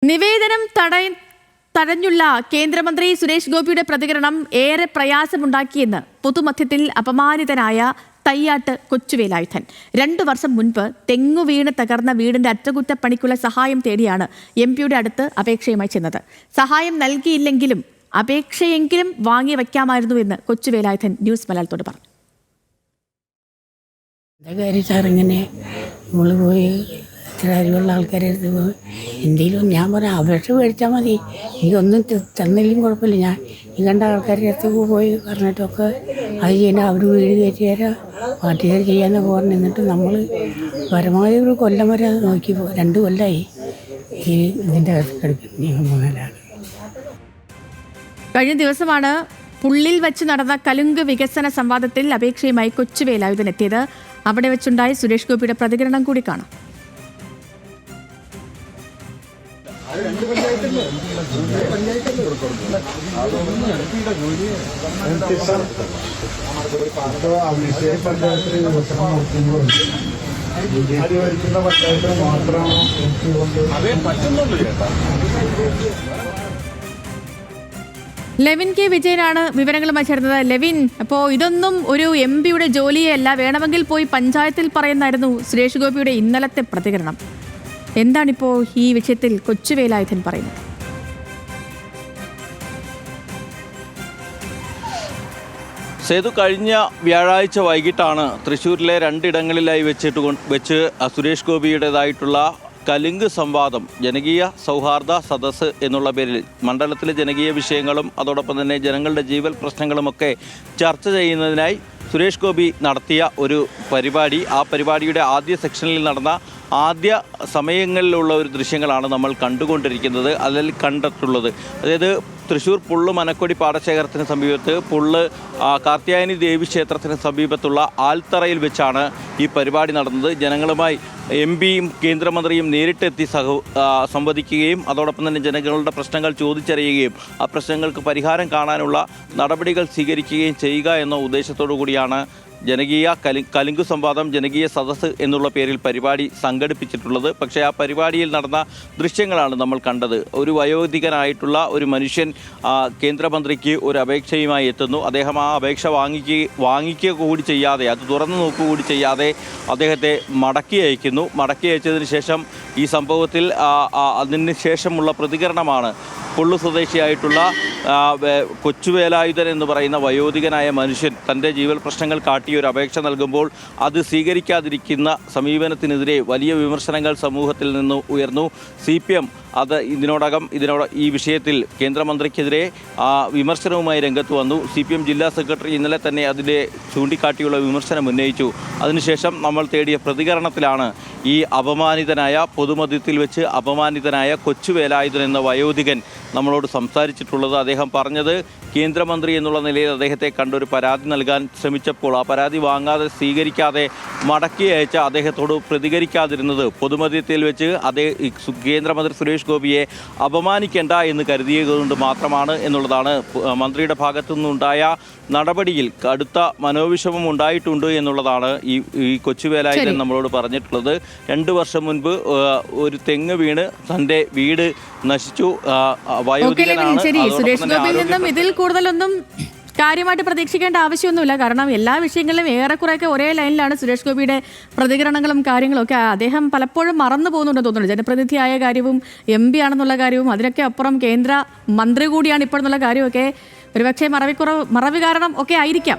നിവേദനം തടഞ്ഞുള്ള കേന്ദ്രമന്ത്രി സുരേഷ് ഗോപിയുടെ പ്രതികരണം ഏറെ പ്രയാസമുണ്ടാക്കിയെന്ന് പൊതുമധ്യത്തിൽ അപമാനിതനായ തയ്യാട്ട് കൊച്ചുവേലായുധൻ. 2 വർഷം മുൻപ് തെങ്ങു വീണ് തകർന്ന വീടിന്റെ അറ്റകുറ്റപ്പണിക്കുള്ള സഹായം തേടിയാണ് എംപിയുടെ അടുത്ത് അപേക്ഷയുമായി ചെന്നത്. സഹായം നൽകിയില്ലെങ്കിലും അപേക്ഷയെങ്കിലും വാങ്ങി വയ്ക്കാമായിരുന്നുവെന്ന് കൊച്ചുവേലായുധൻ ന്യൂസ് മലയാളത്തോട് പറഞ്ഞു. ഇങ്ങനെ നമ്മൾ പോയി ഇത്ര അറിവുള്ള ആൾക്കാരെ അടുത്ത് പോയി എന്തെങ്കിലും ഞാൻ പറയാം അപേക്ഷ മേടിച്ചാൽ മതി, എനിക്കൊന്നും തന്നില്ലെങ്കിൽ കുഴപ്പമില്ല, ഞാൻ ഈ കണ്ട ആൾക്കാരുടെ അടുത്ത് പോയി പറഞ്ഞിട്ടൊക്കെ അത് ചെയ്യണം, അവർ വീട് കയറ്റി തരാം, പാർട്ടിക്കാർ ചെയ്യാമെന്നൊക്കെ പറഞ്ഞു. എന്നിട്ട് നമ്മൾ പരമാവധി ഒരു കൊല്ലം വരെ നോക്കി 2 കൊല്ലമായി ഈ ഇതിൻ്റെ നിയമങ്ങളാണ്. കഴിഞ്ഞ ദിവസമാണ് പുള്ളിൽ വെച്ച് നടന്ന കലുങ്ക് വികസന സംവാദത്തിൽ അപേക്ഷയുമായി കൊച്ചുവേലായുധൻ എത്തിയത്. അവിടെ വെച്ചുണ്ടായ സുരേഷ് ഗോപിയുടെ പ്രതികരണം കൂടി കാണാം. ലെവിൻ കെ വിജയനാണ് വിവരങ്ങളുമായി ചേർന്നത്. ലെവിൻ, അപ്പോൾ ഇതൊന്നും ഒരു എംപിയുടെ ജോലിയല്ല, വേണമെങ്കിൽ പോയി പഞ്ചായത്തിൽ പറയുന്നായിരുന്നു സുരേഷ് ഗോപിയുടെ ഇന്നലത്തെ പ്രതികരണം. എന്താണിപ്പോൾ ഈ വിഷയത്തിൽ കൊച്ചുവേലായുധൻ പറയുന്നത്? സേതു, കഴിഞ്ഞ വ്യാഴാഴ്ച വൈകിട്ടാണ് തൃശ്ശൂരിലെ 2 ഇടങ്ങളിലായി വെച്ച് സുരേഷ് ഗോപിയുടേതായിട്ടുള്ള കലുങ്ക് സംവാദം, ജനകീയ സൗഹാർദ്ദ സദസ്സ് എന്നുള്ള പേരിൽ മണ്ഡലത്തിലെ ജനകീയ വിഷയങ്ങളും അതോടൊപ്പം തന്നെ ജനങ്ങളുടെ ജീവൽ പ്രശ്നങ്ങളുമൊക്കെ ചർച്ച ചെയ്യുന്നതിനായി സുരേഷ് ഗോപി നടത്തിയ ഒരു പരിപാടി. ആ പരിപാടിയുടെ ആദ്യ സെക്ഷനിൽ നടന്ന ആദ്യ സമയങ്ങളിലുള്ള ഒരു ദൃശ്യങ്ങളാണ് നമ്മൾ കണ്ടുകൊണ്ടിരിക്കുന്നത്, അതിൽ കണ്ടിട്ടുള്ളത്. അതായത് തൃശ്ശൂർ പുള്ള് മനക്കൊടി പാടശേഖരത്തിന് സമീപത്ത് പുള്ള് കാർത്യായനി ദേവി ക്ഷേത്രത്തിന് സമീപത്തുള്ള ആൽത്തറയിൽ വെച്ചാണ് ഈ പരിപാടി നടന്നത്. ജനങ്ങളുമായി എംപിയും കേന്ദ്രമന്ത്രിയും നേരിട്ടെത്തി സംവദിക്കുകയും അതോടൊപ്പം തന്നെ ജനങ്ങളുടെ പ്രശ്നങ്ങൾ ചോദിച്ചറിയുകയും ആ പ്രശ്നങ്ങൾക്ക് പരിഹാരം കാണാനുള്ള നടപടികൾ സ്വീകരിക്കുകയും ചെയ്യുക എന്ന ഉദ്ദേശത്തോടു കൂടിയാണ് ജനകീയ കലുങ്ക് സംവാദം, ജനകീയ സദസ്സ് എന്നുള്ള പേരിൽ പരിപാടി സംഘടിപ്പിച്ചിട്ടുള്ളത്. പക്ഷേ ആ പരിപാടിയിൽ നടന്ന ദൃശ്യങ്ങളാണ് നമ്മൾ കണ്ടത്. ഒരു വയോധികനായിട്ടുള്ള ഒരു മനുഷ്യൻ കേന്ദ്രമന്ത്രിക്ക് ഒരു അപേക്ഷയുമായി എത്തുന്നു. അദ്ദേഹം ആ അപേക്ഷ വാങ്ങിക്കുക കൂടി ചെയ്യാതെ, അത് തുറന്നു നോക്കുക കൂടി ചെയ്യാതെ അദ്ദേഹത്തെ മടക്കി അയക്കുന്നു. മടക്കി അയച്ചതിന് ശേഷം ഈ സംഭവത്തിൽ അതിന് ശേഷമുള്ള പ്രതികരണമാണ് പുള്ളു സ്വദേശിയായിട്ടുള്ള കൊച്ചുവേലായുധൻ എന്ന് പറയുന്ന വയോധികനായ മനുഷ്യൻ തൻ്റെ ജീവൽ പ്രശ്നങ്ങൾ കാട്ടി ഒരു അപേക്ഷ നൽകുമ്പോൾ അത് സ്വീകരിക്കാതിരിക്കുന്ന സമീപനത്തിനെതിരെ വലിയ വിമർശനങ്ങൾ സമൂഹത്തിൽ നിന്ന് ഉയർന്നു. CPM ഈ വിഷയത്തിൽ കേന്ദ്രമന്ത്രിക്കെതിരെ വിമർശനവുമായി രംഗത്ത് വന്നു. CPM ജില്ലാ സെക്രട്ടറി ഇന്നലെ തന്നെ അതിനെ ചൂണ്ടിക്കാട്ടിയുള്ള വിമർശനം ഉന്നയിച്ചു. അതിനുശേഷം നമ്മൾ തേടിയ പ്രതികരണത്തിലാണ് ഈ പൊതുമധ്യത്തിൽ വെച്ച് അപമാനിതനായ കൊച്ചുവേലായുധൻ എന്ന വയോധികൻ നമ്മളോട് സംസാരിച്ചിട്ടുള്ളത്. അദ്ദേഹം പറഞ്ഞത് കേന്ദ്രമന്ത്രി എന്നുള്ള നിലയിൽ അദ്ദേഹത്തെ കണ്ടൊരു പരാതി നൽകാൻ ശ്രമിച്ചപ്പോൾ ആ പരാതി വാങ്ങാതെ സ്വീകരിക്കാതെ മടക്കി അയച്ച അദ്ദേഹത്തോട് പ്രതികരിക്കാതിരുന്നത് പൊതുമധ്യത്തിൽ വെച്ച് കേന്ദ്രമന്ത്രി സുരേഷ് ഗോപിയെ അപമാനിക്കേണ്ട എന്ന് കരുതിയതുകൊണ്ട് മാത്രമാണ് എന്നുള്ളതാണ്. മന്ത്രിയുടെ ഭാഗത്തു നിന്നുണ്ടായ നടപടിയിൽ കടുത്ത മനോവിഷമം ഉണ്ടായിട്ടുണ്ട് എന്നുള്ളതാണ് ഈ കൊച്ചുവേലായുധൻ നമ്മളോട് പറഞ്ഞിട്ടുള്ളത്. 2 വർഷം മുൻപ് ഒരു തെങ്ങ് വീണ് തൻ്റെ വീട് നശിച്ചു. സുരേഷ് ഗോപിയിൽ നിന്നും ഇതിൽ കൂടുതലൊന്നും കാര്യമായിട്ട് പ്രതീക്ഷിക്കേണ്ട ആവശ്യമൊന്നുമില്ല. കാരണം എല്ലാ വിഷയങ്ങളിലും ഏറെക്കുറെയൊക്കെ ഒരേ ലൈനിലാണ് സുരേഷ് ഗോപിയുടെ പ്രതികരണങ്ങളും കാര്യങ്ങളും ഒക്കെ. അദ്ദേഹം പലപ്പോഴും മറന്നു പോകുന്നുണ്ടെന്ന് തോന്നുന്നു. ജനപ്രതിനിധിയായ കാര്യവും MP ആണെന്നുള്ള കാര്യവും അതിനൊക്കെ അപ്പുറം കേന്ദ്ര മന്ത്രി കൂടിയാണ് ഇപ്പോഴെന്നുള്ള കാര്യമൊക്കെ ഒരുപക്ഷെ മറവി കാരണം ഒക്കെ ആയിരിക്കാം.